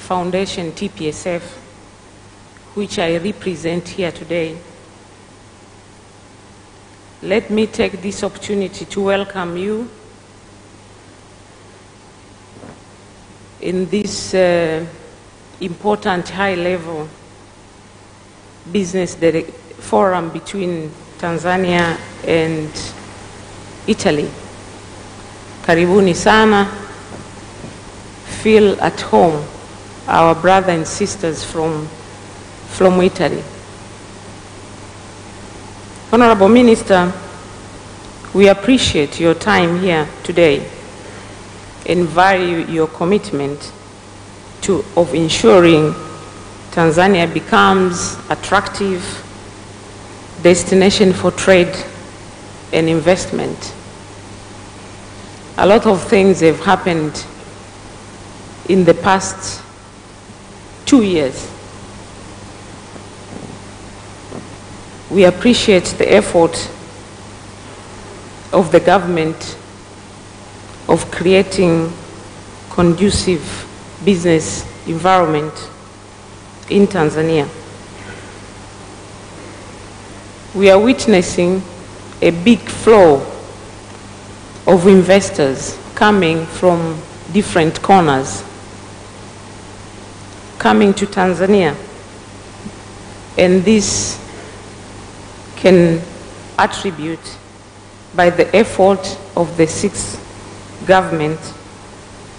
foundation, TPSF, which I represent here today, let me take this opportunity to welcome you in this important high-level business forum between Tanzania and Italy. Karibuni sana. Feel at home, our brothers and sisters from Italy. Honorable Minister, we appreciate your time here today and value your commitment of ensuring Tanzania becomes attractive destination for trade and investment. A lot of things have happened in the past 2 years. We appreciate the effort of the government of creating conducive business environment in Tanzania. We are witnessing a big flow of investors coming from different corners, coming to Tanzania, and this can attribute by the effort of the sixth government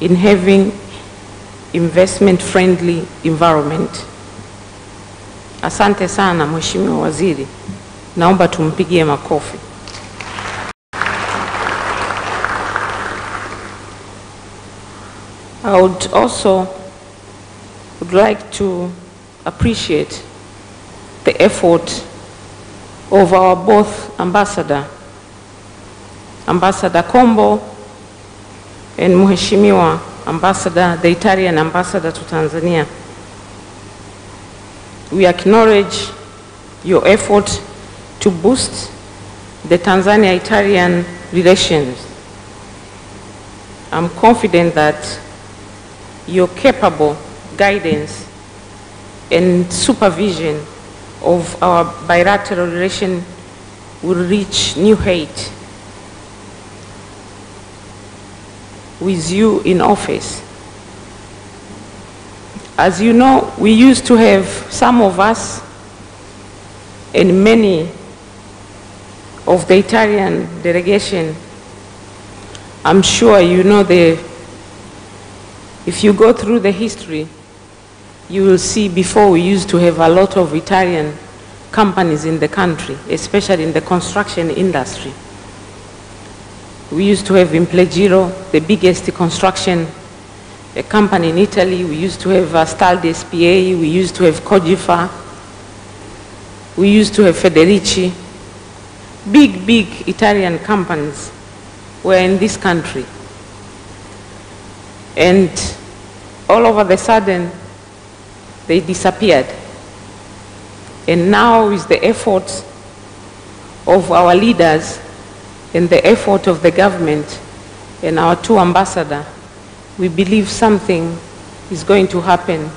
in having investment-friendly environment. Asante sana Mheshimiwa Waziri, naomba tumpigie makofi. I would also like to appreciate the effort of our both Ambassador Kombo and Mheshimiwa Ambassador, the Italian Ambassador to Tanzania. We acknowledge your effort to boost the Tanzania-Italian relations. I'm confident that your capable guidance and supervision of our bilateral relation will reach new height with you in office. As you know, we used to have, some of us and many of the Italian delegation, I'm sure you know if you go through the history, you will see before we used to have a lot of Italian companies in the country, especially in the construction industry. We used to have Implegiro, the biggest construction company in Italy. We used to have Astaldi SPA. We used to have Cogifa. We used to have Federici. Big Italian companies were in this country. And all of a sudden, they disappeared. And now with the efforts of our leaders and the effort of the government and our two ambassadors, we believe something is going to happen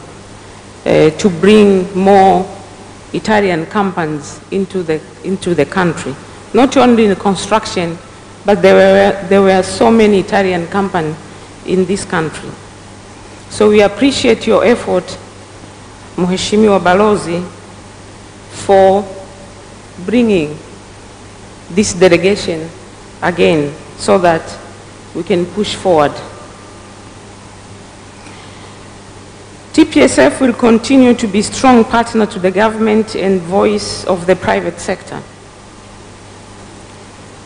to bring more Italian companies into the country. Not only in construction, but there were so many Italian companies in this country. So we appreciate your effort, Mheshimiwa Balozi, for bringing this delegation again so that we can push forward. TPSF will continue to be a strong partner to the government and voice of the private sector.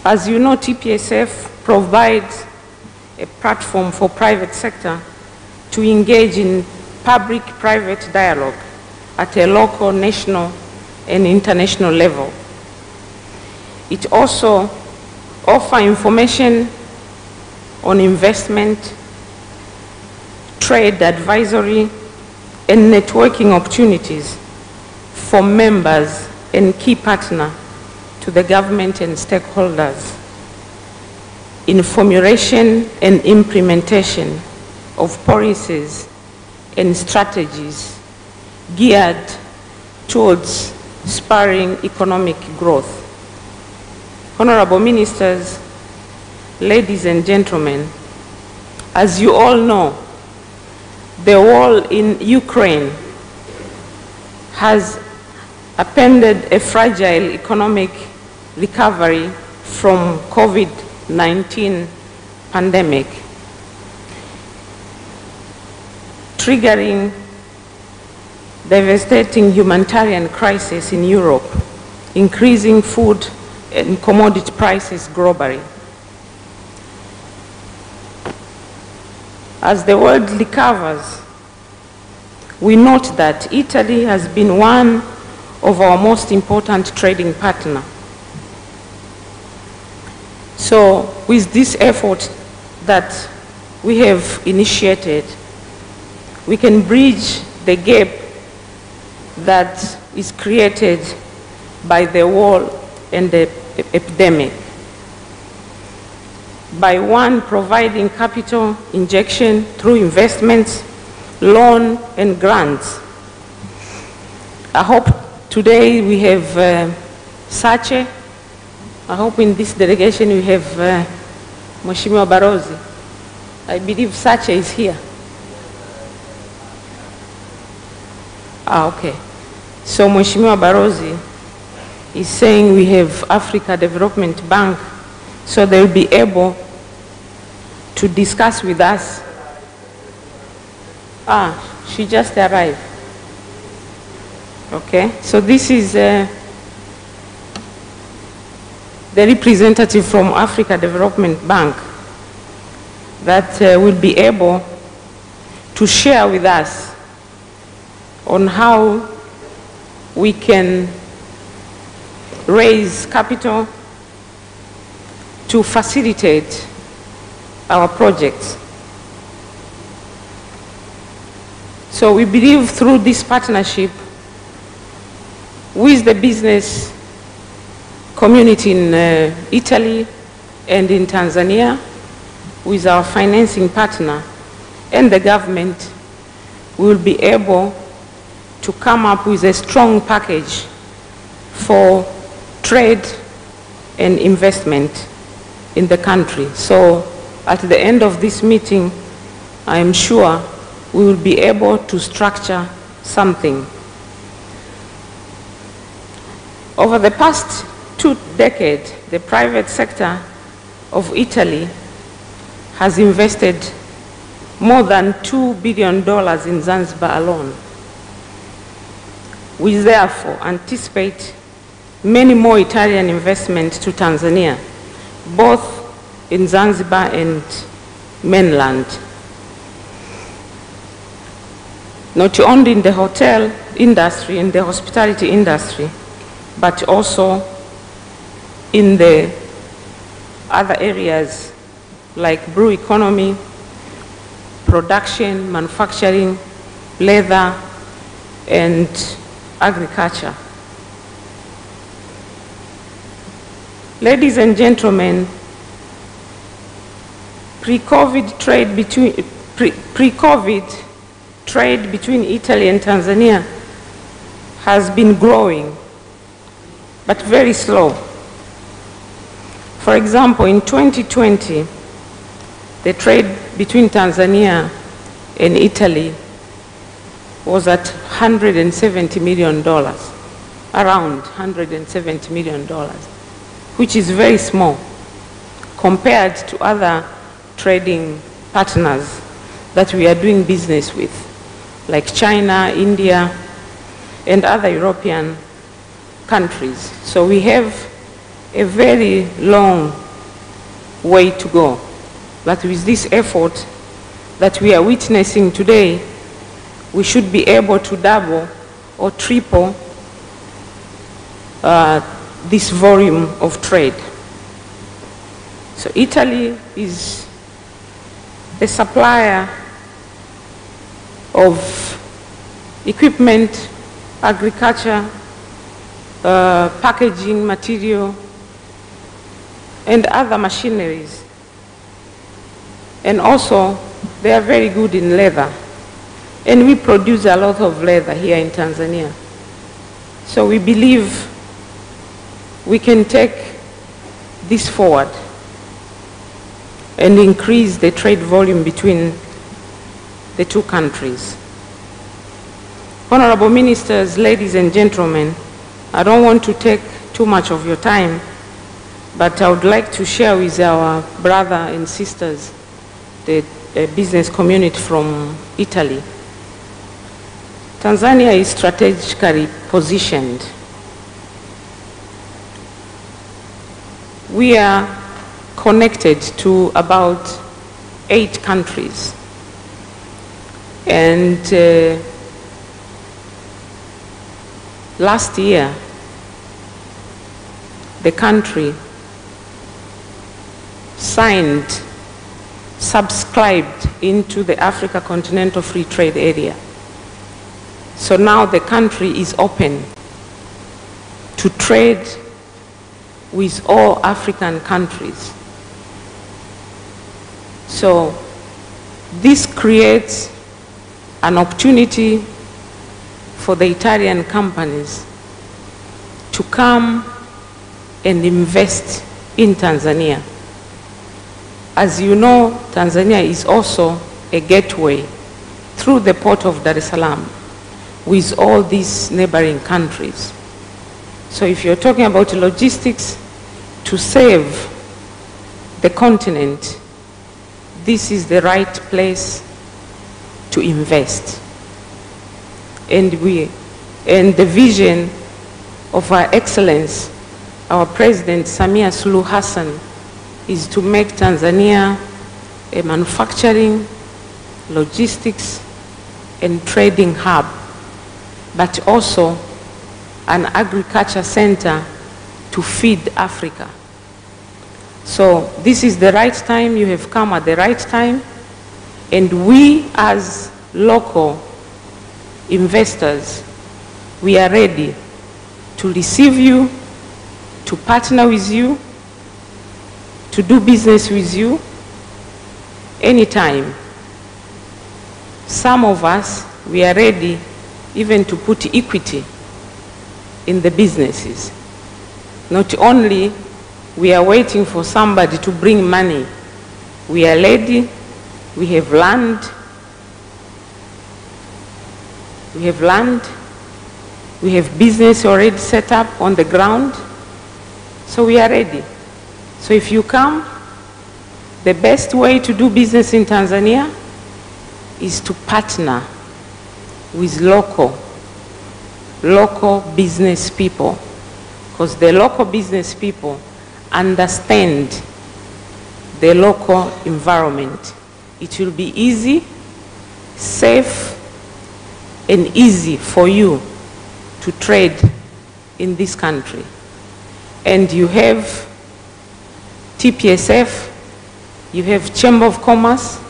As you know, TPSF provides a platform for private sector to engage in public-private dialogue at a local, national, and international level. It also offers information on investment, trade advisory, and networking opportunities for members and key partners to the government and stakeholders in formulation and implementation of policies and strategies geared towards spurring economic growth. Honorable Ministers, ladies and gentlemen, as you all know, the war in Ukraine has upended a fragile economic recovery from COVID-19 pandemic, triggering devastating humanitarian crisis in Europe, increasing food and commodity prices globally. As the world recovers, we note that Italy has been one of our most important trading partners. So with this effort that we have initiated, we can bridge the gap that is created by the war and the epidemic. By one, providing capital injection through investments, loan and grants. I hope today we have Sache. I hope in this delegation we have Mheshimiwa Barozi. I believe Sache is here. Okay. So Mheshimiwa Barozi is saying we have Africa Development Bank, so they'll be able to discuss with us. She just arrived. Okay, so this is the representative from Africa Development Bank that will be able to share with us on how we can raise capital to facilitate our projects. So we believe through this partnership with the business community in Italy and in Tanzania, with our financing partner and the government, we will be able to come up with a strong package for trade and investment in the country. So at the end of this meeting, I am sure we will be able to structure something. Over the past 2 decades, the private sector of Italy has invested more than $2 billion in Zanzibar alone. We therefore anticipate many more Italian investments to Tanzania, both in Zanzibar and mainland. Not only in the hotel industry and the hospitality industry, but also in the other areas like brew economy, production, manufacturing, leather, and agriculture. Ladies and gentlemen, pre-COVID trade between Italy and Tanzania has been growing, but very slow. For example, in 2020, the trade between Tanzania and Italy was at $170 million, around $170 million, which is very small compared to other trading partners that we are doing business with, like China, India, and other European countries. So we have a very long way to go. But with this effort that we are witnessing today, we should be able to double or triple this volume of trade. So Italy is the supplier of equipment, agriculture, packaging material, and other machineries. And also, they are very good in leather. And we produce a lot of leather here in Tanzania. So we believe we can take this forward and increase the trade volume between the two countries. Honorable Ministers, ladies and gentlemen, I don't want to take too much of your time, but I would like to share with our brothers and sisters, the business community from Italy. Tanzania is strategically positioned. We are connected to about 8 countries. And last year, the country subscribed into the Africa Continental Free Trade Area. So now the country is open to trade with all African countries. So this creates an opportunity for the Italian companies to come and invest in Tanzania. As you know, Tanzania is also a gateway through the port of Dar es Salaam with all these neighboring countries. So if you're talking about logistics to save the continent, this is the right place to invest. And the vision of our Excellence, our President Samia Suluhu Hassan, is to make Tanzania a manufacturing, logistics, and trading hub, but also an agriculture center to feed Africa. So this is the right time. You have come at the right time. And we as local investors, we are ready to receive you, to partner with you, to do business with you anytime. Some of us, we are ready even to put equity in the businesses. Not only we are waiting for somebody to bring money, we are ready, we have land, we have business already set up on the ground, so we are ready. So if you come, the best way to do business in Tanzania is to partner with local business people, because the local business people understand the local environment. It will be easy, safe, and easy for you to trade in this country. And you have TPSF, you have Chamber of Commerce,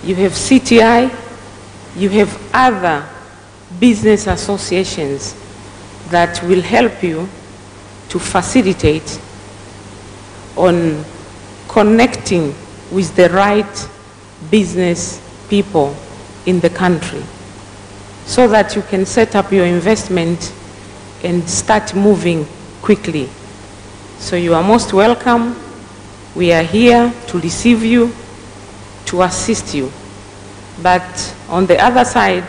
you have CTI, you have other business associations that will help you to facilitate on connecting with the right business people in the country, so that you can set up your investment and start moving quickly. So you are most welcome. We are here to receive you, to assist you. But on the other side,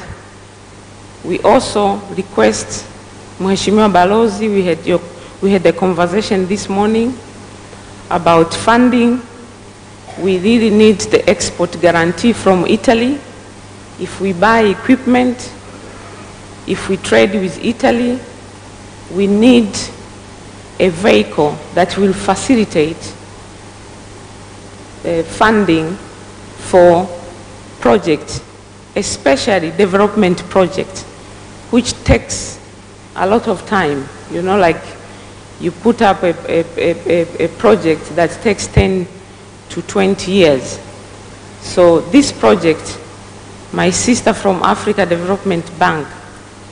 we also request Mheshimiwa Balozi, we had a conversation this morning about funding. We really need the export guarantee from Italy. If we buy equipment, if we trade with Italy, we need a vehicle that will facilitate funding for projects, especially development projects, which takes a lot of time. You know, like you put up a project that takes 10 to 20 years. So this project, my sister from Africa Development Bank,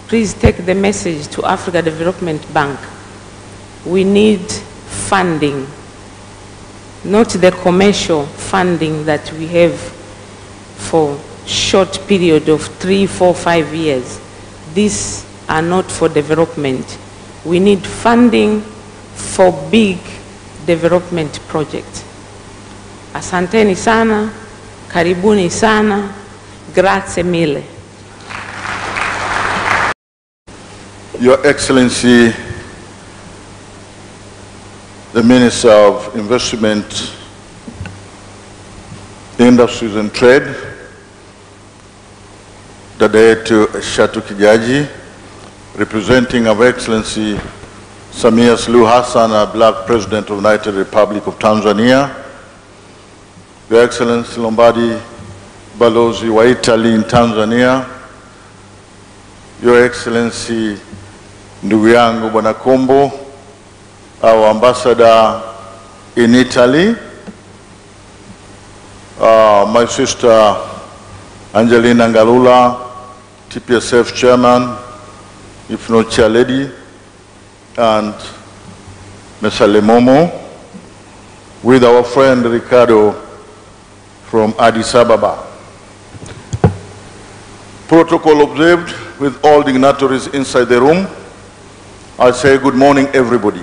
please take the message to Africa Development Bank. We need funding, not the commercial funding that we have for short period of 3, 4, 5 years. These are not for development. We need funding for big development projects. Asanteni sana, karibuni sana, grazie mille. Your Excellency, the Minister of Investment, Industries and Trade, dada yetu Shatu Kijaji, representing Our Excellency Samia Suluhu Hassan, our Black President of the United Republic of Tanzania, Your Excellency Lombardi, Balozi wa Italy in Tanzania, Your Excellency ndugu yangu Bwana Kombo, our Ambassador in Italy, my sister Angelina Ngalula, TPSF Chairman, if not Chair Lady, and Mr. Lemomo, with our friend Ricardo from Addis Ababa. Protocol observed with all dignitaries inside the room. I say good morning, everybody.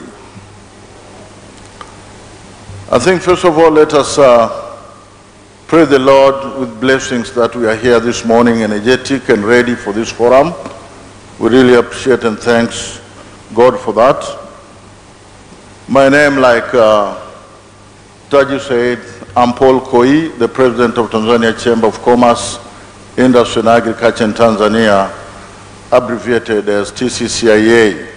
I think first of all, let us pray the Lord with blessings that we are here this morning, energetic and ready for this forum. We really appreciate and thanks God for that. My name, like Taji said, I'm Paul Koi, the President of Tanzania Chamber of Commerce, Industry and Agriculture in Tanzania, abbreviated as TCCIA.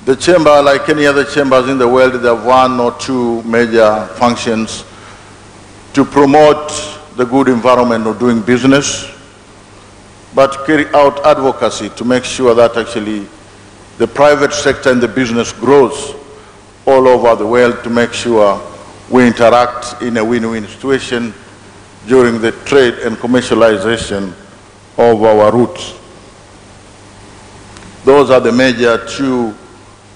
The chamber, like any other chambers in the world, they have 1 or 2 major functions to promote the good environment of doing business, but carry out advocacy to make sure that actually the private sector and the business grows all over the world, to make sure we interact in a win-win situation during the trade and commercialization of our roots. Those are the major 2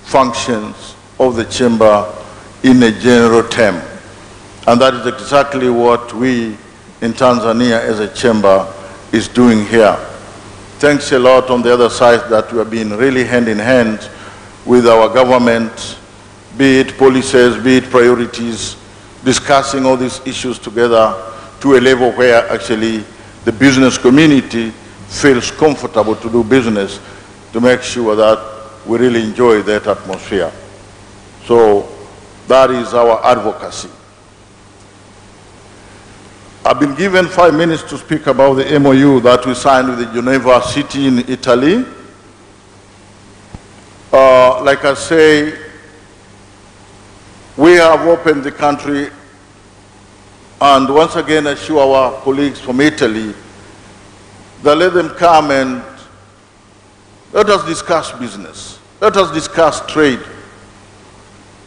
functions of the chamber in a general term. And that is exactly what we in Tanzania as a chamber is doing here. Thanks a lot on the other side that we have been really hand in hand with our government, be it policies, be it priorities, discussing all these issues together to a level where actually the business community feels comfortable to do business, to make sure that we really enjoy that atmosphere. So that is our advocacy. I've been given 5 minutes to speak about the MOU that we signed with the Geneva city in Italy. Like I say, we have opened the country, and once again assure our colleagues from Italy that let them come and let us discuss business. Let us discuss trade.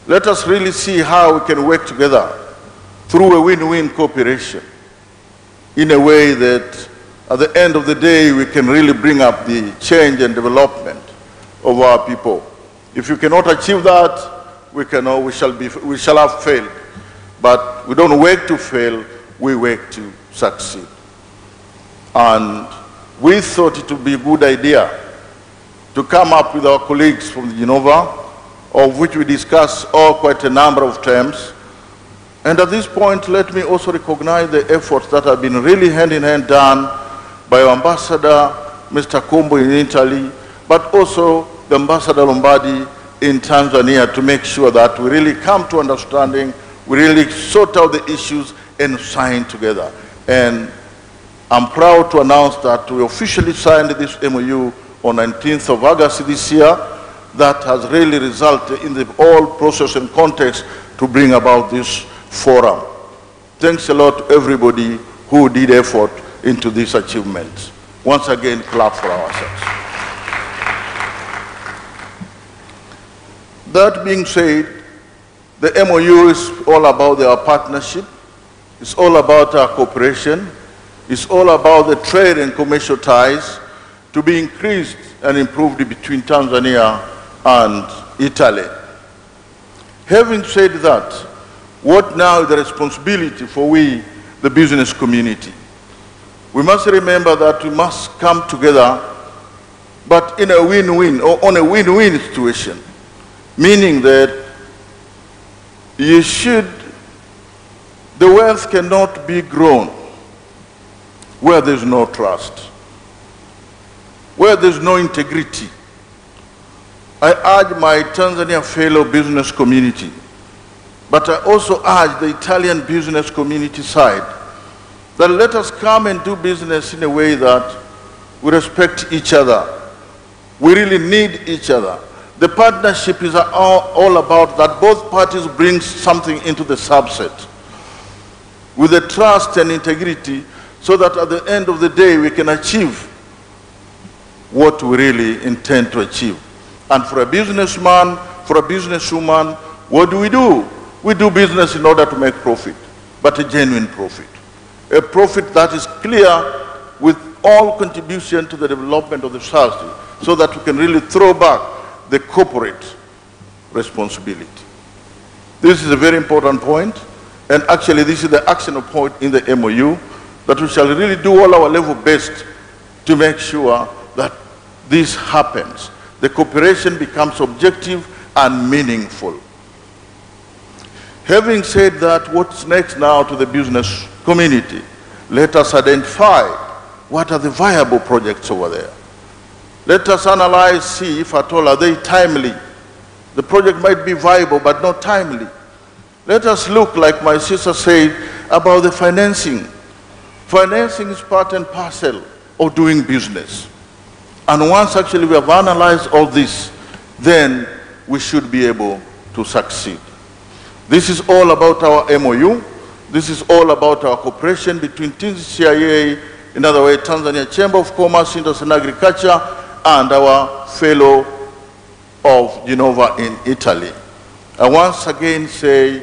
Let us really see how we can work together through a win-win cooperation in a way that at the end of the day we can really bring up the change and development of our people. If you cannot achieve that, we shall have failed. But we don't work to fail, we work to succeed. And we thought it would be a good idea to come up with our colleagues from Geneva, of which we discussed quite a number of times. And at this point, let me also recognize the efforts that have been really hand-in-hand done by our Ambassador, Mr. Kombo in Italy, but also the Ambassador Lombardi in Tanzania, to make sure that we really come to understanding, we really sort out the issues and sign together. And I'm proud to announce that we officially signed this MOU on 19th of August this year. That has really resulted in the whole process and context to bring about this forum. Thanks a lot to everybody who did effort into this achievement. Once again, clap for ourselves. That being said, the MOU is all about our partnership. It's all about our cooperation. It's all about the trade and commercial ties to be increased and improved between Tanzania and Italy. Having said that, What now is the responsibility for we, the business community? We must remember that we must come together, but in a win-win, or on a win-win situation, meaning that the wealth cannot be grown where there's no trust, where there's no integrity. I urge my Tanzania fellow business community, but I also urge the Italian business community side, that let us come and do business in a way that we respect each other. We really need each other. The partnership is all about that both parties bring something into the subset with the trust and integrity, so that at the end of the day we can achieve what we really intend to achieve. And for a businessman, for a businesswoman, what do? We do business in order to make profit, but a genuine profit. A profit that is clear with all contribution to the development of the society, so that we can really throw back the corporate responsibility. This is a very important point, and actually this is the action point in the MOU, that we shall really do all our level best to make sure that this happens. The cooperation becomes objective and meaningful. Having said that, what's next now to the business community? Let us identify what are the viable projects over there. Let us analyze, see if at all are they timely. The project might be viable but not timely. Let us look, like my sister said, about the financing. Financing is part and parcel of doing business. And once actually we have analyzed all this, then we should be able to succeed. This is all about our MOU. This is all about our cooperation between TCCIA, in other words, Tanzania Chamber of Commerce, Industry and Agriculture, and our fellow of Genova in Italy. I once again say,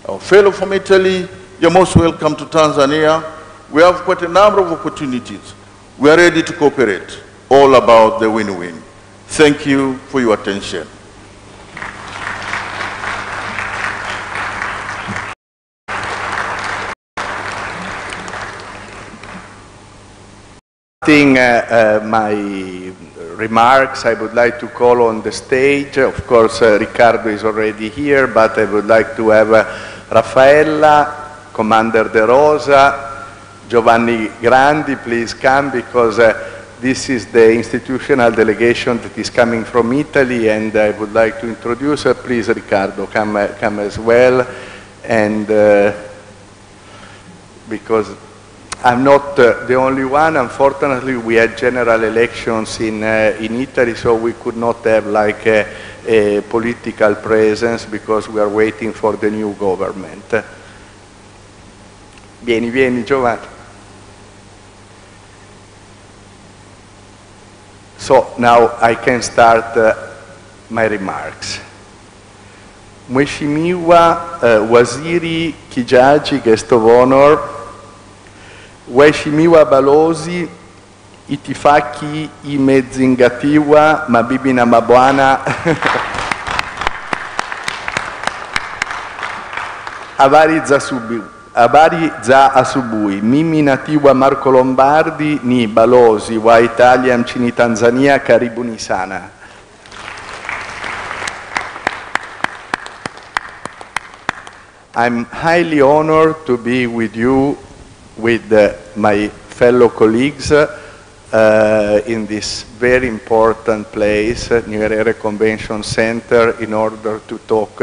our fellow from Italy, you're most welcome to Tanzania. We have quite a number of opportunities. We are ready to cooperate, all about the win-win. Thank you for your attention. My remarks, I would like to call on the stage. Of course, Riccardo is already here, but I would like to have Raffaella, Commander De Rosa, Giovanni Grandi, please come, because this is the institutional delegation that is coming from Italy, and I would like to introduce her. Please, Riccardo, come as well. And because I'm not the only one, unfortunately, we had general elections in Italy, so we could not have like a political presence because we are waiting for the new government. Vieni, Giovanni. So now I can start my remarks. Mheshimiwa Waziri Kijaji, Guest of Honor, Mheshimiwa Balozi, Itifaki imezingatiwa, mabibi na mabwana. Habari za asubuhi. Mimi natiwa Marco Lombardi ni balozi wa Italia nchini Tanzania. Karibuni sana. I'm highly honored to be with you, with my fellow colleagues in this very important place, Nyerere Convention Center, in order to talk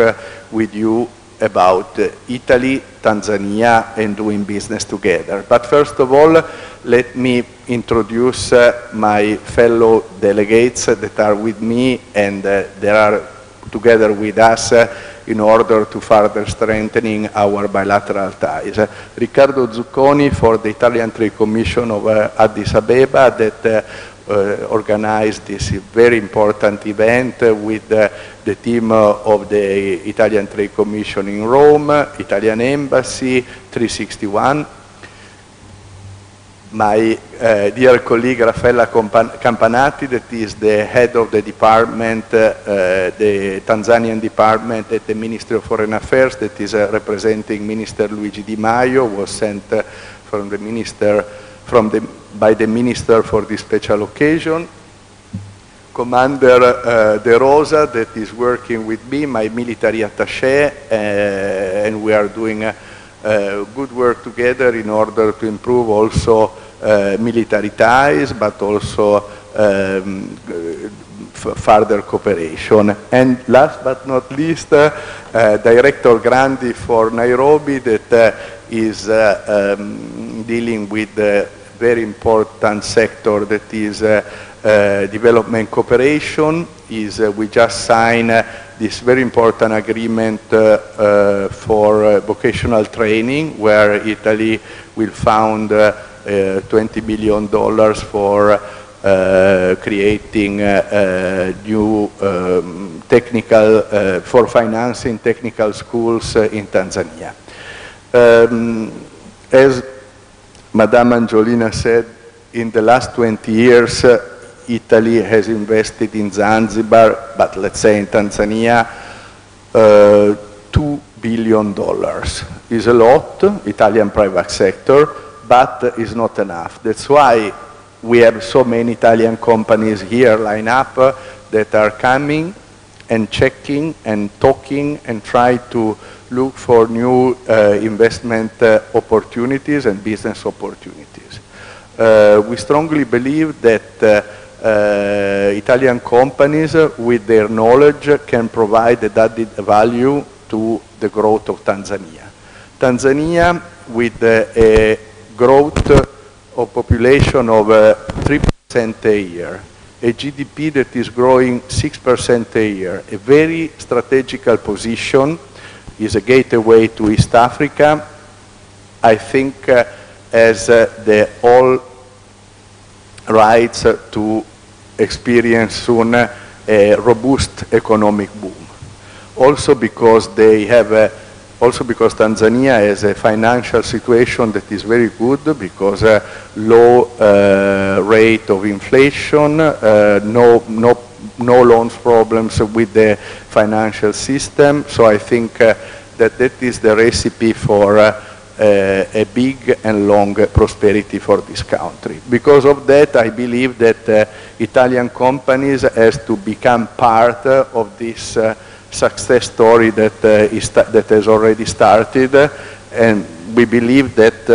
with you about Italy, Tanzania, and doing business together. But first of all, let me introduce my fellow delegates that are with me and they are together with us in order to further strengthening our bilateral ties. Riccardo Zucconi for the Italian Trade Commission of Addis Abeba that organized this very important event with the team of the Italian Trade Commission in Rome, Italian Embassy, 361. my dear colleague Raffaella Campanati, that is the head of the department, the Tanzanian department at the Ministry of Foreign Affairs, that is representing Minister Luigi Di Maio, was sent from the minister, by the minister for this special occasion. Commander De Rosa, that is working with me, my military attaché, and we are doing good work together in order to improve also military ties, but also further cooperation. And last but not least, Director Grandi for Nairobi, that is dealing with a very important sector that is development cooperation. We just signed this very important agreement for vocational training, where Italy will fund $20 billion for creating new technical, for financing technical schools in Tanzania. As Madame Angiolina said, in the last 20 years, Italy has invested in Zanzibar, but let's say in Tanzania, $2 billion. Is a lot, Italian private sector, but is not enough. That's why we have so many Italian companies here line up that are coming and checking and talking and try to look for new investment opportunities and business opportunities. We strongly believe that Italian companies with their knowledge can provide added value to the growth of Tanzania. Tanzania, with a growth of population of 3% a year, a GDP that is growing 6% a year, a very strategical position, is a gateway to East Africa, I think has the all rights to experience soon a robust economic boom. Also because they have, also because Tanzania has a financial situation that is very good, because low rate of inflation, no loans problems with the financial system. So I think that is the recipe for a big and long prosperity for this country. Because of that, I believe that Italian companies has to become part of this success story that has already started, and we believe that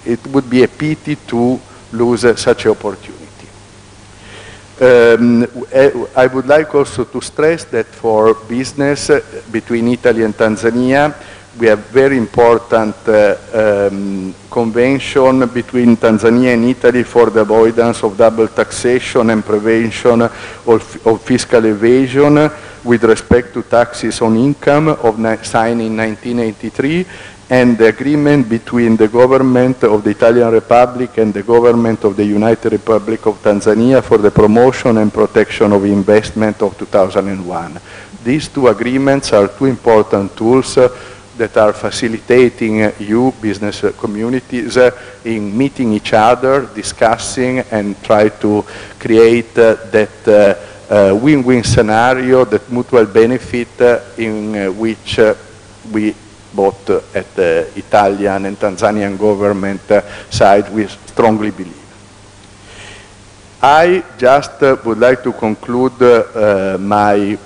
it would be a pity to lose such an opportunity. I would like also to stress that for business between Italy and Tanzania, we have very important convention between Tanzania and Italy for the avoidance of double taxation and prevention of fiscal evasion with respect to taxes on income, signed in 1983, and the agreement between the government of the Italian Republic and the government of the United Republic of Tanzania for the promotion and protection of investment of 2001. These two agreements are two important tools that are facilitating you, business communities, in meeting each other, discussing, and try to create that win-win scenario, that mutual benefit in which we both at the Italian and Tanzanian government side, we strongly believe. I just would like to conclude my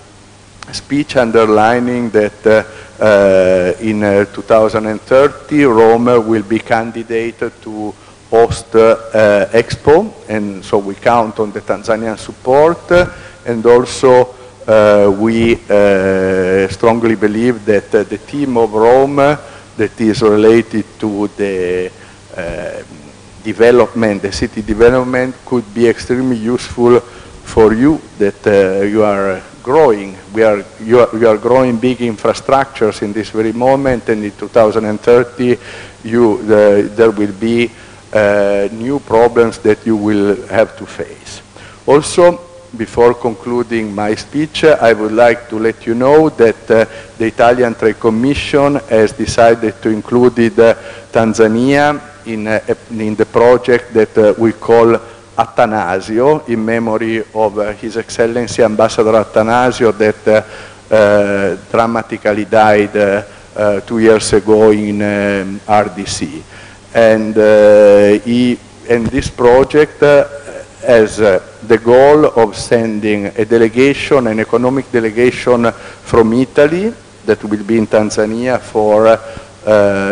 speech underlining that in 2030, Rome will be candidate to host Expo, and so we count on the Tanzanian support, and also we strongly believe that the theme of Rome that is related to the development, the city development, could be extremely useful for you, that you are growing. You are growing big infrastructures in this very moment, and in 2030 there will be new problems that you will have to face. Also, before concluding my speech, I would like to let you know that the Italian Trade Commission has decided to include Tanzania in the project that we call Attanasio, in memory of His Excellency Ambassador Attanasio, that dramatically died 2 years ago in RDC. And this project has the goal of sending a delegation, an economic delegation from Italy that will be in Tanzania for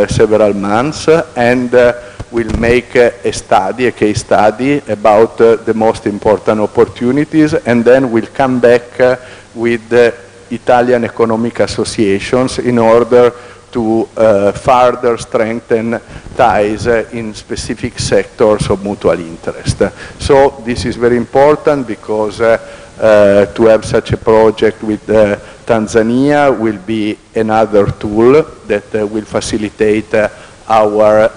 several months, and will make a study, a case study about the most important opportunities, and then we'll come back with the Italian economic associations in order to further strengthen ties in specific sectors of mutual interest. So this is very important because to have such a project with Tanzania will be another tool that will facilitate our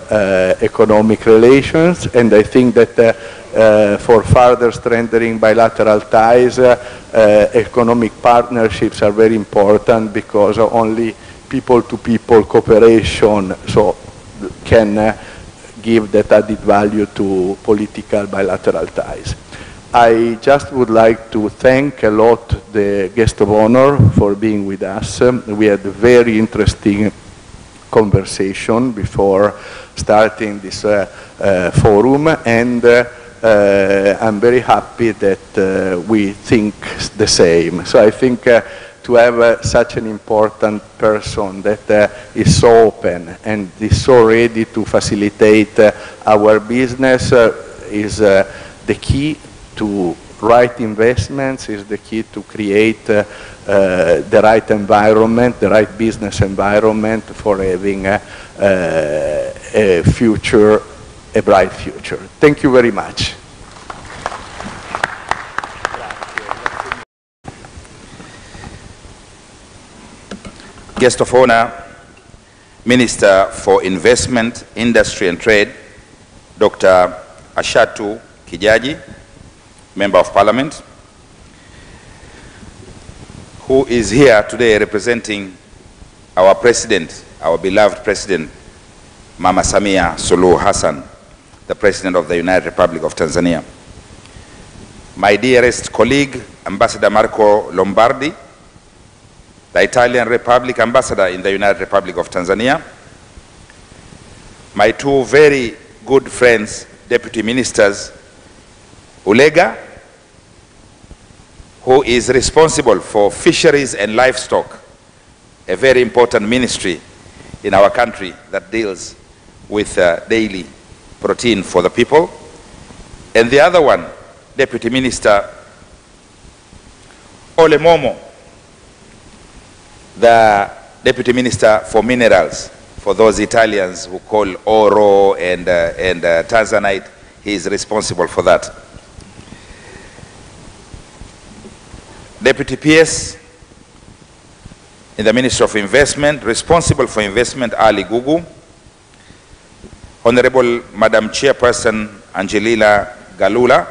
economic relations, and I think that for further strengthening bilateral ties, economic partnerships are very important, because only people-to-people cooperation can give that added value to political bilateral ties. I just would like to thank a lot the guest of honor for being with us. We had a very interesting conversation before starting this forum, and I'm very happy that we think the same. So I think to have such an important person that is so open and is so ready to facilitate our business is the key to right investments, is the key to create the right environment, the right business environment for having a future, a bright future. Thank you very much. Guest of honor, Minister for Investment, Industry and Trade, Dr. Ashatu Kijaji, Member of Parliament, who is here today representing our President, our beloved President, Mama Samia Suluhu Hassan, the President of the United Republic of Tanzania. My dearest colleague, Ambassador Marco Lombardi, the Italian Republic Ambassador in the United Republic of Tanzania. My two very good friends, Deputy Ministers, Ulega, who is responsible for fisheries and livestock, a very important ministry in our country that deals with daily protein for the people. And the other one, Deputy Minister Ole Momo, the Deputy Minister for Minerals, for those Italians who call oro and Tanzanite. He is responsible for that. Deputy PS in the Ministry of Investment, responsible for investment, Ali Gugu. Honorable Madam Chairperson Angelina Galula,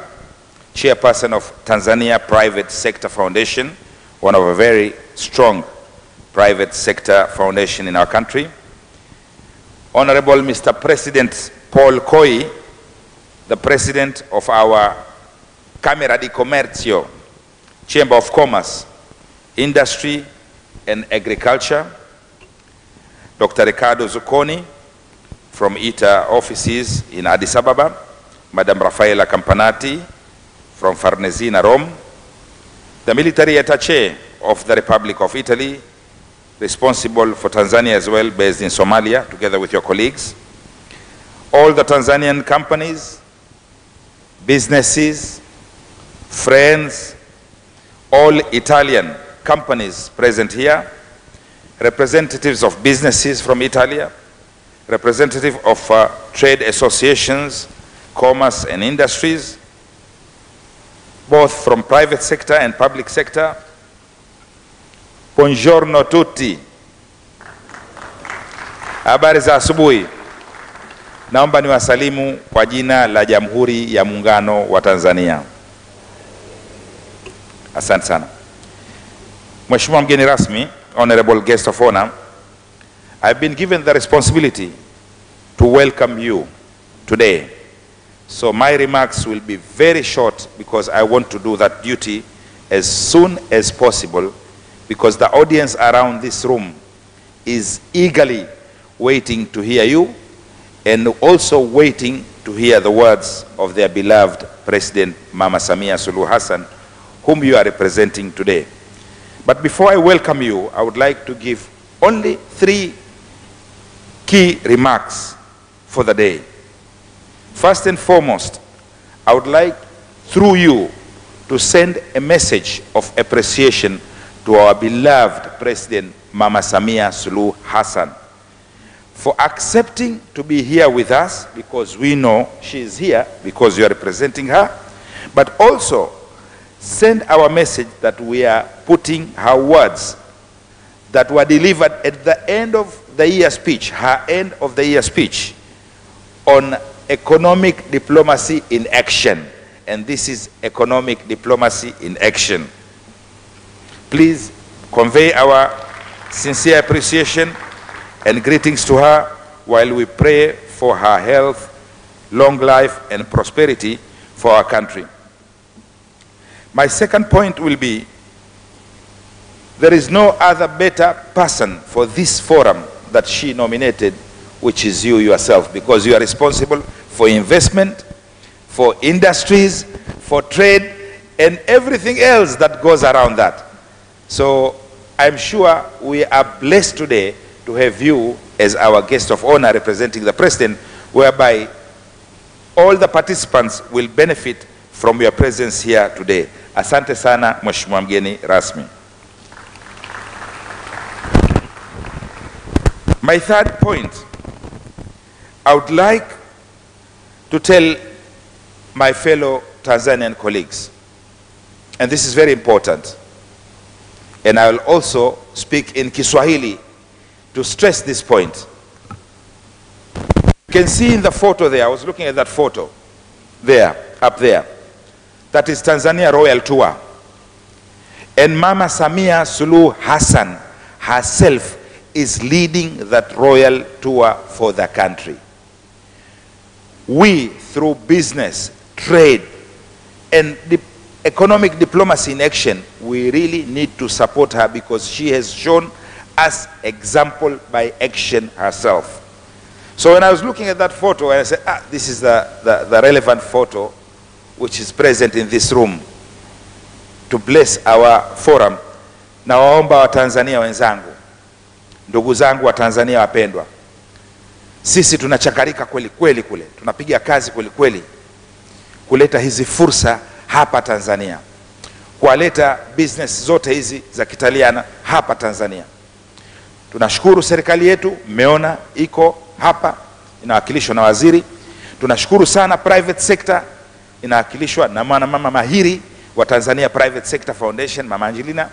Chairperson of Tanzania Private Sector Foundation, one of a very strong private sector foundation in our country. Honorable Mr. President Paul Koi, the President of our Camera di Comercio, Chamber of Commerce, Industry and Agriculture. Dr. Ricardo Zucconi from ITA offices in Addis Ababa. Madam Raffaella Campanati from Farnesina, Rome. The military attaché of the Republic of Italy, responsible for Tanzania as well, based in Somalia, together with your colleagues. All the Tanzanian companies, businesses, friends, all Italian companies present here, representatives of businesses from Italy, representative of trade associations, commerce and industries, both from private sector and public sector. Buongiorno tutti. Habari za asubuhi. Naomba niwasalimu kwa jina la Jamhuri ya Muungano wa Tanzania. Asante sana. Mheshimiwa mgeni rasmi, honorable guest of honor, I've been given the responsibility to welcome you today. So my remarks will be very short because I want to do that duty as soon as possible, because the audience around this room is eagerly waiting to hear you and also waiting to hear the words of their beloved President Mama Samia Suluhu Hassan, whom you are representing today. But before I welcome you, I would like to give only 3 key remarks for the day. First and foremost, I would like, through you, to send a message of appreciation to our beloved President Mama Samia Suluhu Hassan for accepting to be here with us, because we know she is here because you are representing her, but also send our message that we are putting her words that were delivered at the end of the year speech, her end of the year speech, on economic diplomacy in action. And this is economic diplomacy in action. Please convey our sincere appreciation and greetings to her while we pray for her health, long life, and prosperity for our country. My second point will be, there is no other better person for this forum that she nominated, which is you yourself, because you are responsible for investment, for industries, for trade, and everything else that goes around that. So I'm sure we are blessed today to have you as our guest of honor representing the President, whereby all the participants will benefit from your presence here today. Asante sana, Mheshimiwa mgeni rasmi. My third point, I would like to tell my fellow Tanzanian colleagues, and this is very important, and I will also speak in Kiswahili to stress this point. You can see in the photo there, I was looking at that photo there, up there, that is Tanzania Royal Tour. And Mama Samia Suluhu Hassan herself is leading that royal tour for the country. We, through business, trade, and economic diplomacy in action, we really need to support her because she has shown us example by action herself. So when I was looking at that photo, I said, this is the relevant photo which is present in this room to bless our forum. Na waomba wa Tanzania wenzangu, ndugu zangu wa Tanzania wapendwa, sisi tunachakarika kweli kweli kule, tunapiga kazi kweli kweli kuleta hizi fursa hapa Tanzania, kualeta business zote hizi za Kitaliana hapa Tanzania. Tunashukuru serikali yetu, mmeona iko hapa inawakilishwa na waziri. Tunashukuru sana private sector inawakilishwa na mama mahiri wa Tanzania Private Sector Foundation, Mama Angelina,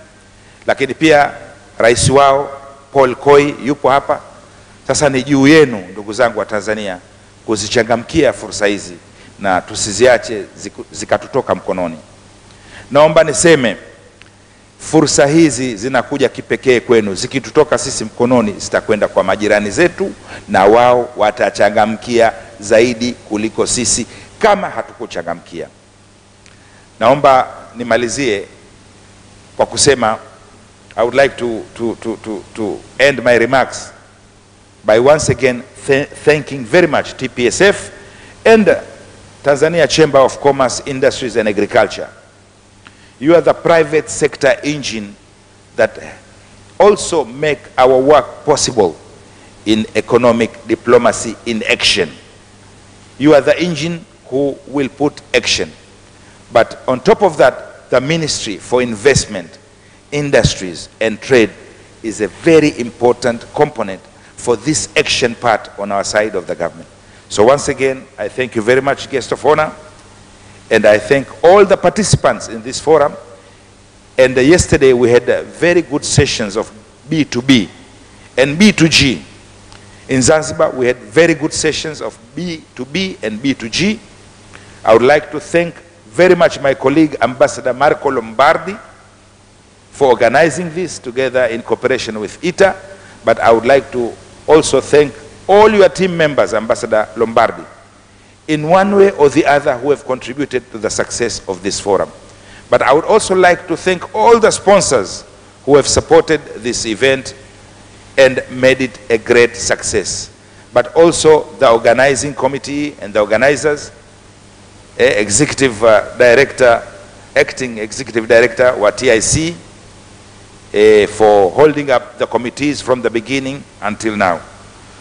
lakini pia rais wao Paul Koi yupo hapa. Sasa ni juu yenu ndugu zangu wa Tanzania kuzichangamkia fursa hizi na tusiziache zikatutoka mkononi. Naomba niseme fursa hizi zinakuja kipekee kwenu. Zikitutoka sisi mkononi zitakwenda kwa majirani zetu, na wao watachangamkia zaidi kuliko sisi kama hatukuchangamkia. Naomba nimalizie kwa kusema I would like to end my remarks by once again thanking very much TPSF and Tanzania Chamber of Commerce, Industries and Agriculture. You are the private sector engine that also make our work possible in economic diplomacy in action. You are the engine who will put action. But on top of that, the Ministry for Investment, Industries and Trade is a very important component for this action part on our side of the government. So once again, I thank you very much, guest of honor, and I thank all the participants in this forum. And yesterday we had very good sessions of B2B and B2G. In Zanzibar, we had very good sessions of B2B and B2G. I would like to thank very much my colleague, Ambassador Marco Lombardi, for organizing this together in cooperation with ITA. But I would like to also thank all your team members, Ambassador Lombardi, in one way or the other who have contributed to the success of this forum. But I would also like to thank all the sponsors who have supported this event and made it a great success. But also the organizing committee and the organizers, executive director, acting executive director wa TIC, for holding up the committees from the beginning until now.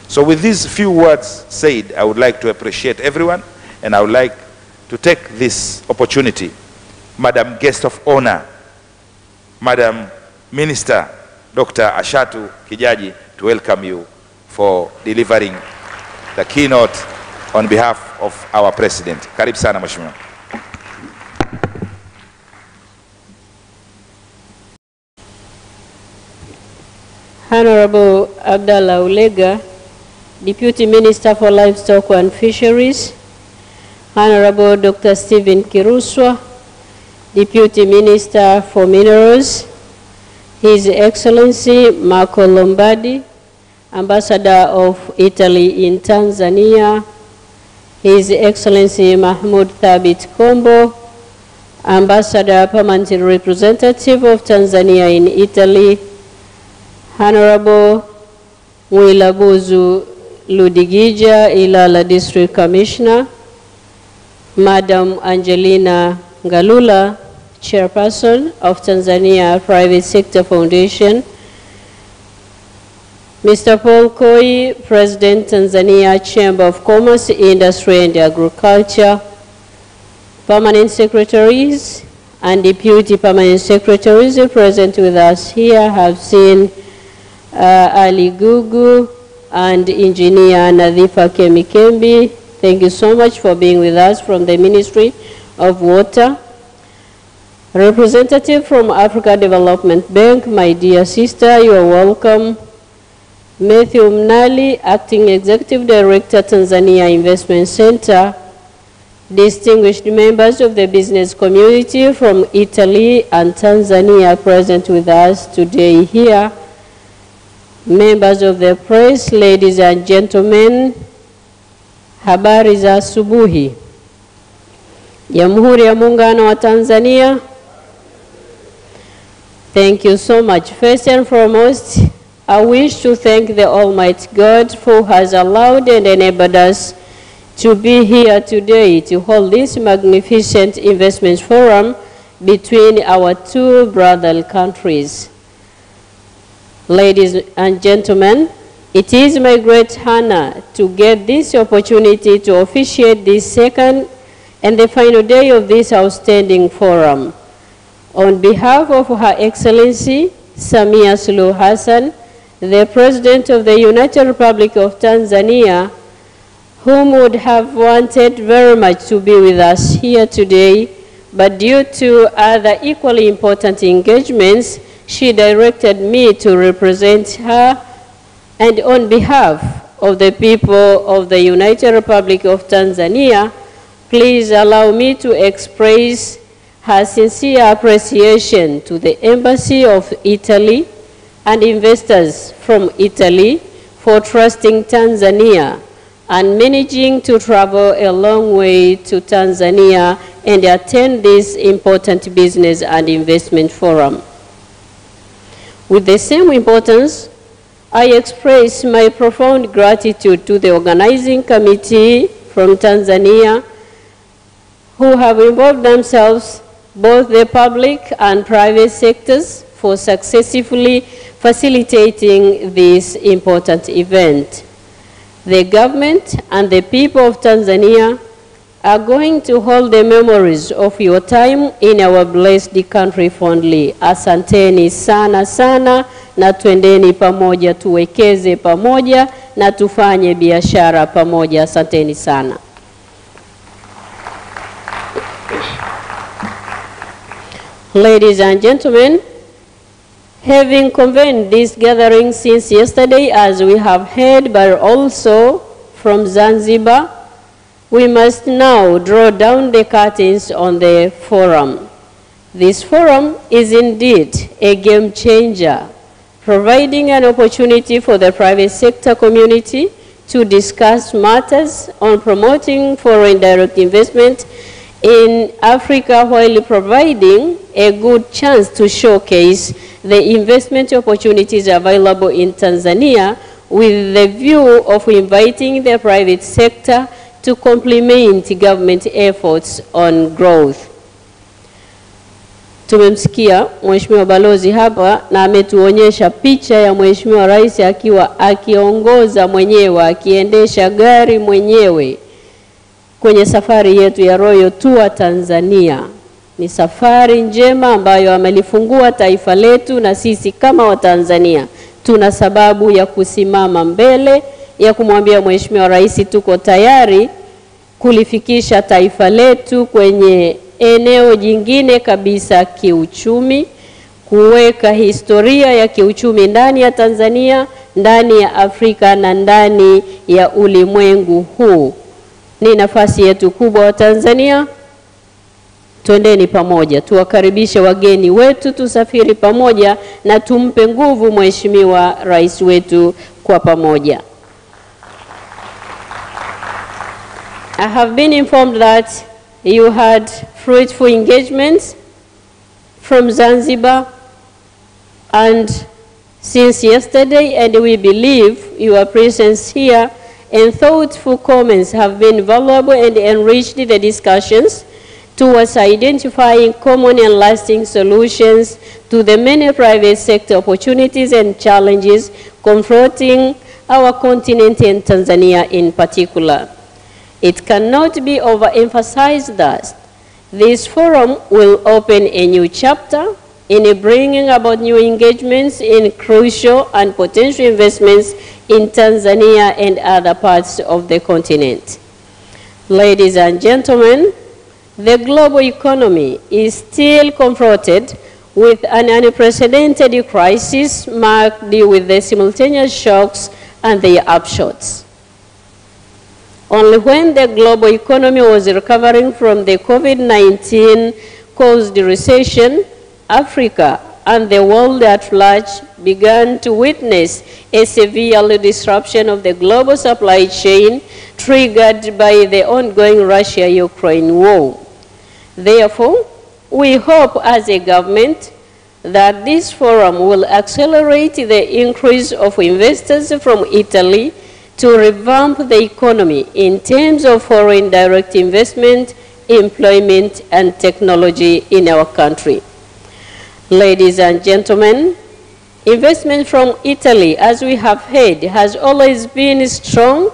So with these few words said, I would like to appreciate everyone, and I would like to take this opportunity, Madam Guest of Honor, Madam Minister, Dr. Ashatu Kijaji, to welcome you for delivering the keynote on behalf of our President. Karibu sana Mheshimiwa. Honorable Abdallah Ulega, Deputy Minister for Livestock and Fisheries, Honorable Dr. Stephen Kiruswa, Deputy Minister for Minerals, His Excellency Marco Lombardi, Ambassador of Italy in Tanzania, His Excellency Mahmoud Thabit Kombo, Ambassador Permanent Representative of Tanzania in Italy, Honorable Mwilabuzu Ludigija, Ilala District Commissioner, Madam Angelina Galula, Chairperson of Tanzania Private Sector Foundation, Mr. Paul Koi, President, Tanzania Chamber of Commerce, Industry and Agriculture, Permanent Secretaries and Deputy Permanent Secretaries present with us here have seen Ali Gugu and Engineer Nadhifa Kemikembi. Thank you so much for being with us from the Ministry of Water. Representative from Africa Development Bank, my dear sister, you are welcome. Matthew Mnali, Acting Executive Director, Tanzania Investment Center. Distinguished members of the business community from Italy and Tanzania present with us today here. Members of the press, ladies and gentlemen, habari za asubuhi. Jamhuri ya Muungano wa Tanzania. Thank you so much. First and foremost, I wish to thank the Almighty God who has allowed and enabled us to be here today to hold this magnificent investment forum between our two brother countries. Ladies and gentlemen, it is my great honor to get this opportunity to officiate this second and the final day of this outstanding forum. On behalf of Her Excellency Samia Suluhu Hassan, the President of the United Republic of Tanzania, whom would have wanted very much to be with us here today, but due to other equally important engagements, she directed me to represent her, and on behalf of the people of the United Republic of Tanzania, please allow me to express her sincere appreciation to the Embassy of Italy and investors from Italy for trusting Tanzania and managing to travel a long way to Tanzania and attend this important business and investment forum. With the same importance, I express my profound gratitude to the organizing committee from Tanzania who have involved themselves, both the public and private sectors, for successfully facilitating this important event. The government and the people of Tanzania are going to hold the memories of your time in our blessed country fondly. Asanteni sana sana, na twendeni pamoja, tuwekeze pamoja, na tufanye biashara pamoja. Asanteni sana. Ladies and gentlemen, having convened this gathering since yesterday, as we have heard, but also from Zanzibar, we must now draw down the curtains on the forum. This forum is indeed a game changer, providing an opportunity for the private sector community to discuss matters on promoting foreign direct investment in Africa while providing a good chance to showcase the investment opportunities available in Tanzania with the view of inviting the private sector to complement government efforts on growth. Tumemsikia Mheshimiwa Balozi hapa na ametuonyesha picha ya Mheshimiwa Rais akiwa akiongoza mwenyewe, akiendesha gari mwenyewe kwenye safari yetu ya Royal Tour Tanzania. Ni safari njema ambayo amelifungua taifa letu, na sisi kama Watanzania tuna sababu ya kusimama mbele ya kumwambia Mheshimiwa Rais tuko tayari kulifikisha taifa letu kwenye eneo jingine kabisa kiuchumi, kuweka historia ya kiuchumi ndani ya Tanzania, ndani ya Afrika na ndani ya ulimwengu huu. Ni nafasi yetu kubwa wa Tanzania. Twendeni pamoja, tuwakaribishe wageni wetu, tusafiri pamoja na tumpe nguvu Mheshimiwa Rais wetu kwa pamoja. I have been informed that you had fruitful engagements from Zanzibar and since yesterday, and we believe your presence here and thoughtful comments have been valuable and enriched the discussions towards identifying common and lasting solutions to the many private sector opportunities and challenges confronting our continent and Tanzania in particular. It cannot be overemphasized that this forum will open a new chapter in bringing about new engagements in crucial and potential investments in Tanzania and other parts of the continent. Ladies and gentlemen, the global economy is still confronted with an unprecedented crisis marked with the simultaneous shocks and their upshots. Only when the global economy was recovering from the COVID-19 caused recession, Africa and the world at large began to witness a severe disruption of the global supply chain triggered by the ongoing Russia-Ukraine war. Therefore, we hope as a government that this forum will accelerate the increase of investors from Italy to revamp the economy in terms of foreign direct investment, employment, and technology in our country. Ladies and gentlemen, investment from Italy, as we have heard, has always been strong.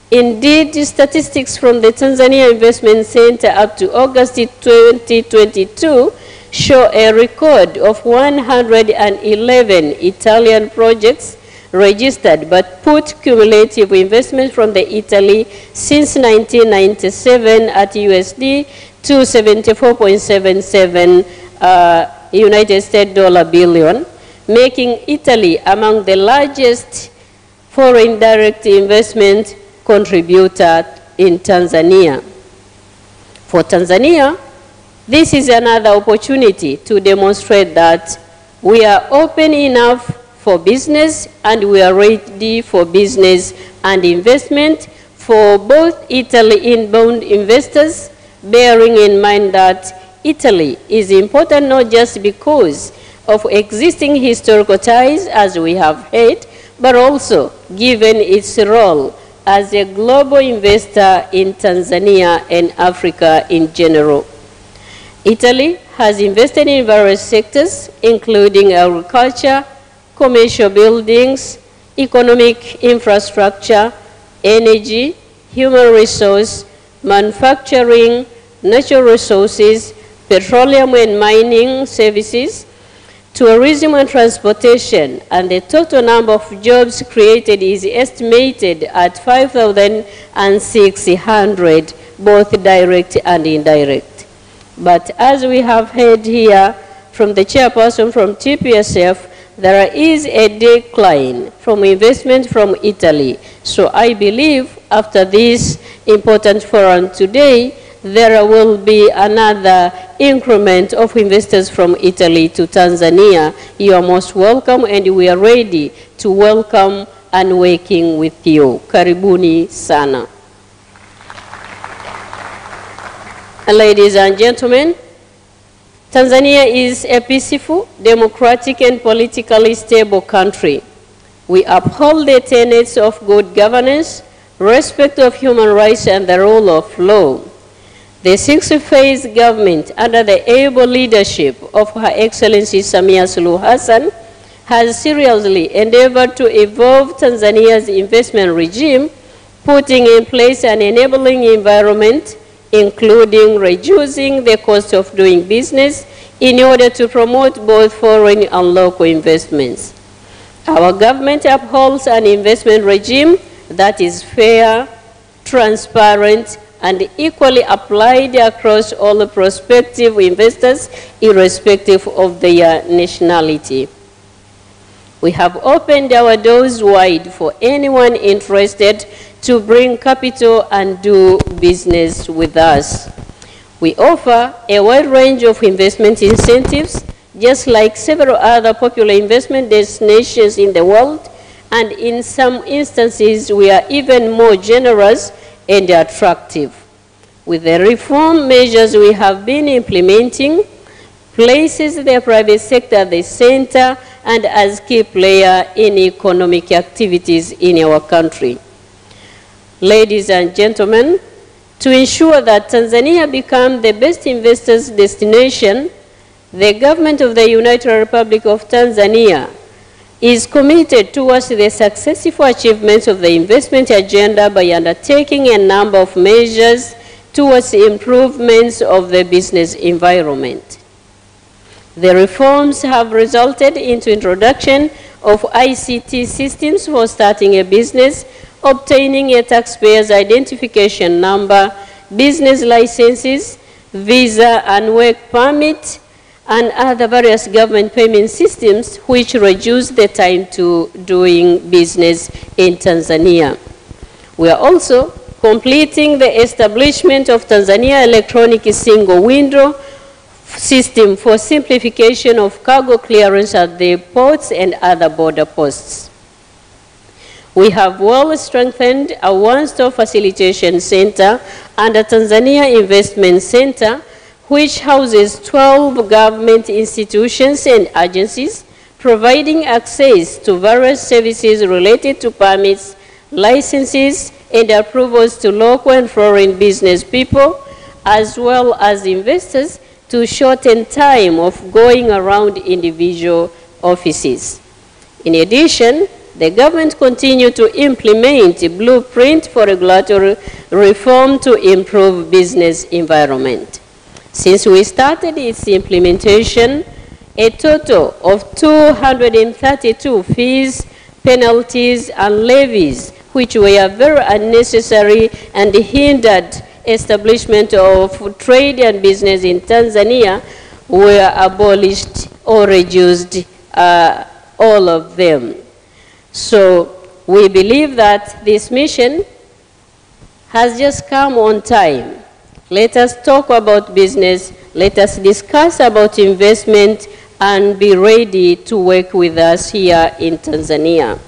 Indeed, statistics from the Tanzania Investment Center up to August 2022 show a record of 111 Italian projects registered, but put cumulative investment from the Italy since 1997 at USD to 74.77 United States dollar billion, making Italy among the largest foreign direct investment contributor in Tanzania. For Tanzania, this is another opportunity to demonstrate that we are open enough for business and we are ready for business and investment for both Italy inbound investors, bearing in mind that Italy is important not just because of existing historical ties, as we have heard, but also given its role as a global investor in Tanzania and Africa in general. Italy has invested in various sectors, including agriculture, commercial buildings, economic infrastructure, energy, human resource, manufacturing, natural resources, petroleum and mining services, tourism and transportation, and the total number of jobs created is estimated at 5,600, both direct and indirect. But as we have heard here from the chairperson from TPSF, there is a decline from investment from Italy. So I believe after this important forum today, there will be another increment of investors from Italy to Tanzania. You are most welcome, and we are ready to welcome and working with you. Karibuni sana. Ladies and gentlemen, Tanzania is a peaceful, democratic, and politically stable country. We uphold the tenets of good governance, respect of human rights, and the rule of law. The sixth-phase government, under the able leadership of Her Excellency Samia Suluhu Hassan, has seriously endeavored to evolve Tanzania's investment regime, putting in place an enabling environment, including reducing the cost of doing business in order to promote both foreign and local investments. Our government upholds an investment regime that is fair, transparent, and equally applied across all prospective investors, irrespective of their nationality. We have opened our doors wide for anyone interested to bring capital and do business with us. We offer a wide range of investment incentives, just like several other popular investment destinations in the world, and in some instances we are even more generous and attractive. With the reform measures we have been implementing, places the private sector at the center and as key player in economic activities in our country. Ladies and gentlemen, to ensure that Tanzania becomes the best investors' destination, the government of the United Republic of Tanzania is committed towards the successful achievements of the investment agenda by undertaking a number of measures towards improvements of the business environment. The reforms have resulted into introduction of ICT systems for starting a business, obtaining a taxpayer's identification number, business licenses, visa and work permit, and other various government payment systems which reduce the time to doing business in Tanzania. We are also completing the establishment of Tanzania Electronic Single Window System for simplification of cargo clearance at the ports and other border posts. We have well strengthened a one-stop facilitation center and a Tanzania Investment Center, which houses 12 government institutions and agencies, providing access to various services related to permits, licenses, and approvals to local and foreign business people, as well as investors, to shorten time of going around individual offices. In addition, the government continues to implement a blueprint for regulatory reform to improve business environment. Since we started its implementation, a total of 232 fees, penalties, and levies, which were very unnecessary and hindered establishment of trade and business in Tanzania, were abolished or reduced, all of them. So we believe that this mission has just come on time. Let us talk about business, let us discuss about investment, and be ready to work with us here in Tanzania.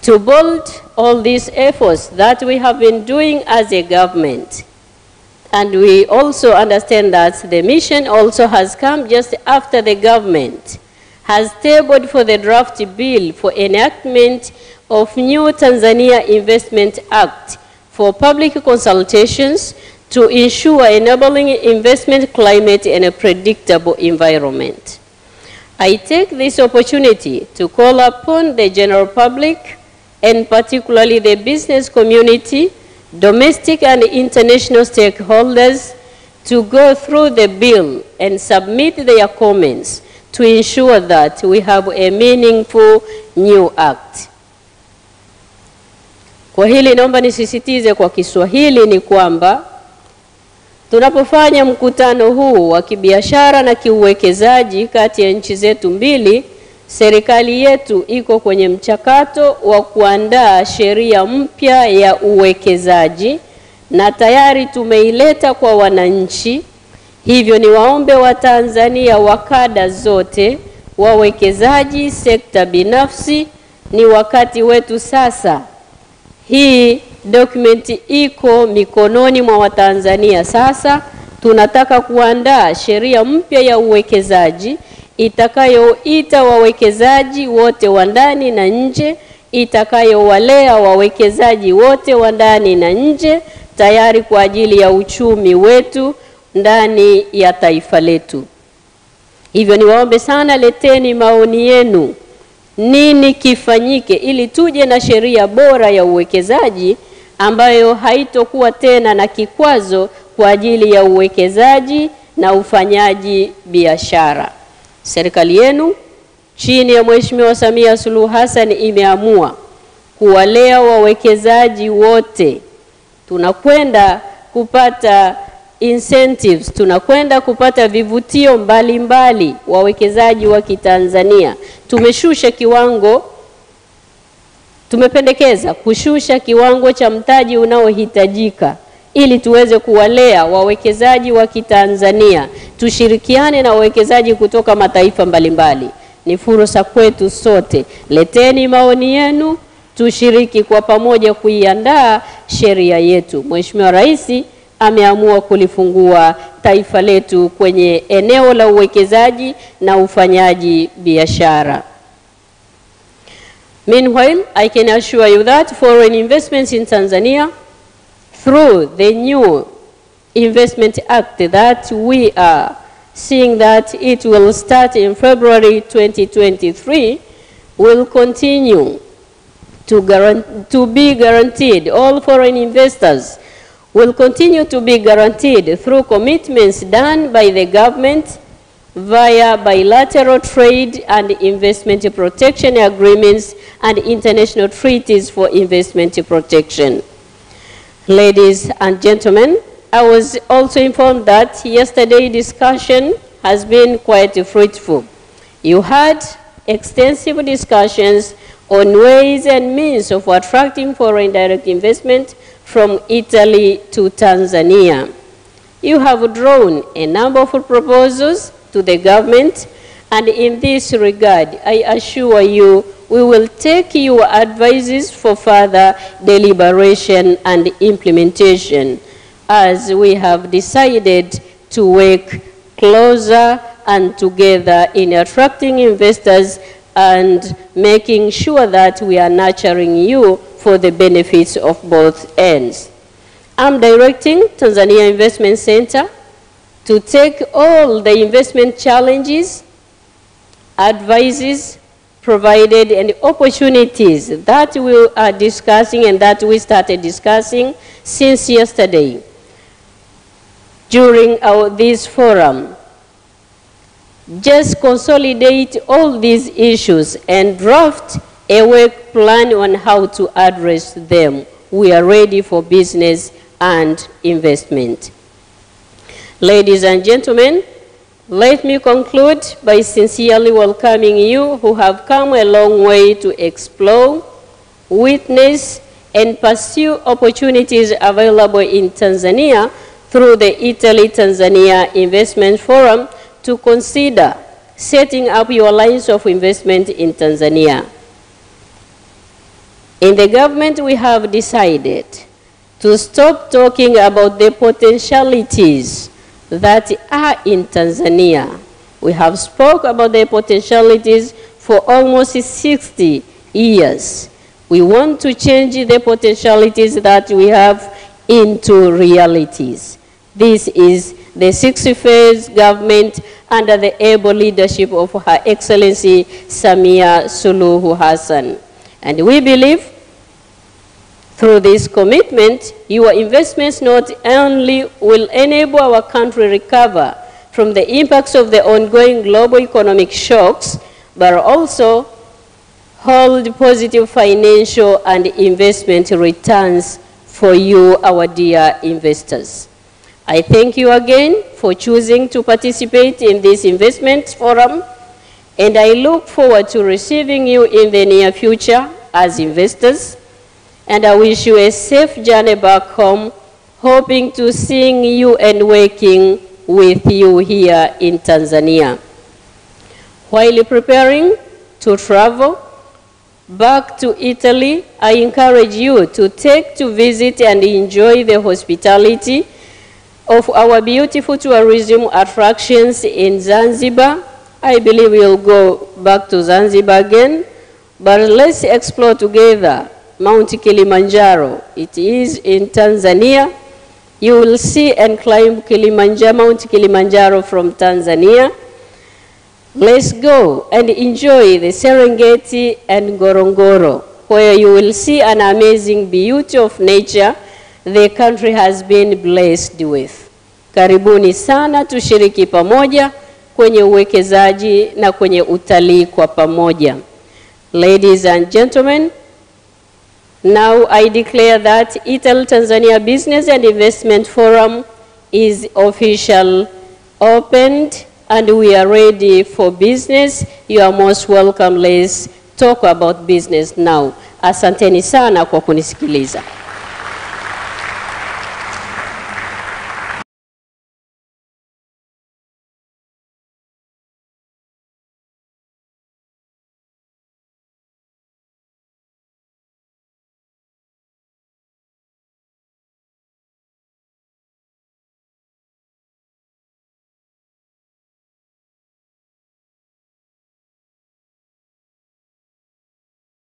To build all these efforts that we have been doing as a government, and we also understand that the mission also has come just after the government has tabled for the draft bill for enactment of new Tanzania Investment Act for public consultations to ensure enabling investment climate and a predictable environment. I take this opportunity to call upon the general public, and particularly the business community, domestic and international stakeholders, to go through the bill and submit their comments to ensure that we have a meaningful new act. Kwa hili naomba nisisitize kwa Kiswahili ni kwamba tunapofanya mkutano huu wa kibiashara na kiuwekezaji kati ya nchi zetu mbili, serikali yetu iko kwenye mchakato wa kuandaa sheria mpya ya uwekezaji na tayari tumeileta kwa wananchi. Hivyo ni waombe wa Tanzania wa kada zote, wawekezaji, sekta binafsi, ni wakati wetu sasa. Hii dokumenti iko mikononi mwa Watanzania sasa. Tunataka kuandaa sheria mpya ya uwekezaji itakayoita wawekezaji wote wa ndani na nje, itakayowalea wawekezaji wote wa ndani na nje, tayari kwa ajili ya uchumi wetu ndani ya taifa letu. Hivyo niwaombe sana, leteni maoni yenu. Nini kifanyike ili tuje na sheria bora ya uwekezaji ambayo haitokuwa tena na kikwazo kwa ajili ya uwekezaji na ufanyaji biashara. Serikali yenu chini ya Mheshimiwa Samia Suluhu Hassan imeamua kuwalea wawekezaji wote. Tunakwenda kupata incentives, tunakwenda kupata vivutio mbalimbali wawekezaji wa Kitanzania. Tumeshusha kiwango, tumependekeza kushusha kiwango cha mtaji unaohitajika ili tuweze kuwalea wawekezaji wa Kitanzania. Tushirikiane na wawekezaji kutoka mataifa mbalimbali. Ni fursa kwetu sote. Leteni maoni yenu, tushiriki kwa pamoja kuiandaa sheria yetu. Mheshimiwa Rais ameamua kulifungua taifa letu kwenye eneo la uwekezaji na ufanyaji biashara. Meanwhile, I can assure you that foreign investments in Tanzania through the new Investment Act that we are seeing that it will start in February 2023 will continue to be guaranteed. All foreign investors will continue to be guaranteed through commitments done by the government via bilateral trade and investment protection agreements and international treaties for investment protection. Ladies and gentlemen, I was also informed that yesterday's discussion has been quite fruitful. You had extensive discussions on ways and means of attracting foreign direct investment from Italy to Tanzania. You have drawn a number of proposals to the government, and in this regard, I assure you, we will take your advices for further deliberation and implementation, as we have decided to work closer and together in attracting investors and making sure that we are nurturing you for the benefits of both ends. I'm directing Tanzania Investment Center to take all the investment challenges, advices provided, and opportunities that we are discussing and that we started discussing since yesterday during this forum. Just consolidate all these issues and draft a work plan on how to address them. We are ready for business and investment. Ladies and gentlemen, let me conclude by sincerely welcoming you who have come a long way to explore, witness, and pursue opportunities available in Tanzania through the Italy-Tanzania Investment Forum to consider setting up your lines of investment in Tanzania. In the government, we have decided to stop talking about the potentialities that are in Tanzania. We have spoke about the potentialities for almost 60 years. We want to change the potentialities that we have into realities. This is the 60th government under the able leadership of Her Excellency Samia Suluhu Hassan. And we believe through this commitment, your investments not only will enable our country recover from the impacts of the ongoing global economic shocks, but also hold positive financial and investment returns for you, our dear investors. I thank you again for choosing to participate in this investment forum, and I look forward to receiving you in the near future as investors. And I wish you a safe journey back home, hoping to seeing you and working with you here in Tanzania. While preparing to travel, back to Italy, I encourage you to take to visit and enjoy the hospitality of our beautiful tourism attractions in Zanzibar. I believe we'll go back to Zanzibar again, but let's explore together Mount Kilimanjaro. It is in Tanzania. You will see and climb Mount Kilimanjaro from Tanzania. Let's go and enjoy the Serengeti and Ngorongoro, where you will see an amazing beauty of nature the country has been blessed with. Karibuni sana tushiriki pamoja kwenye uwekezaji na kwenye utalii kwa pamoja. Ladies and gentlemen, now I declare that Untitled Tanzania Business and Investment Forum is officially opened and we are ready for business. You are most welcome. Let's talk about business now. Asanteni sana kwa kunisikiliza.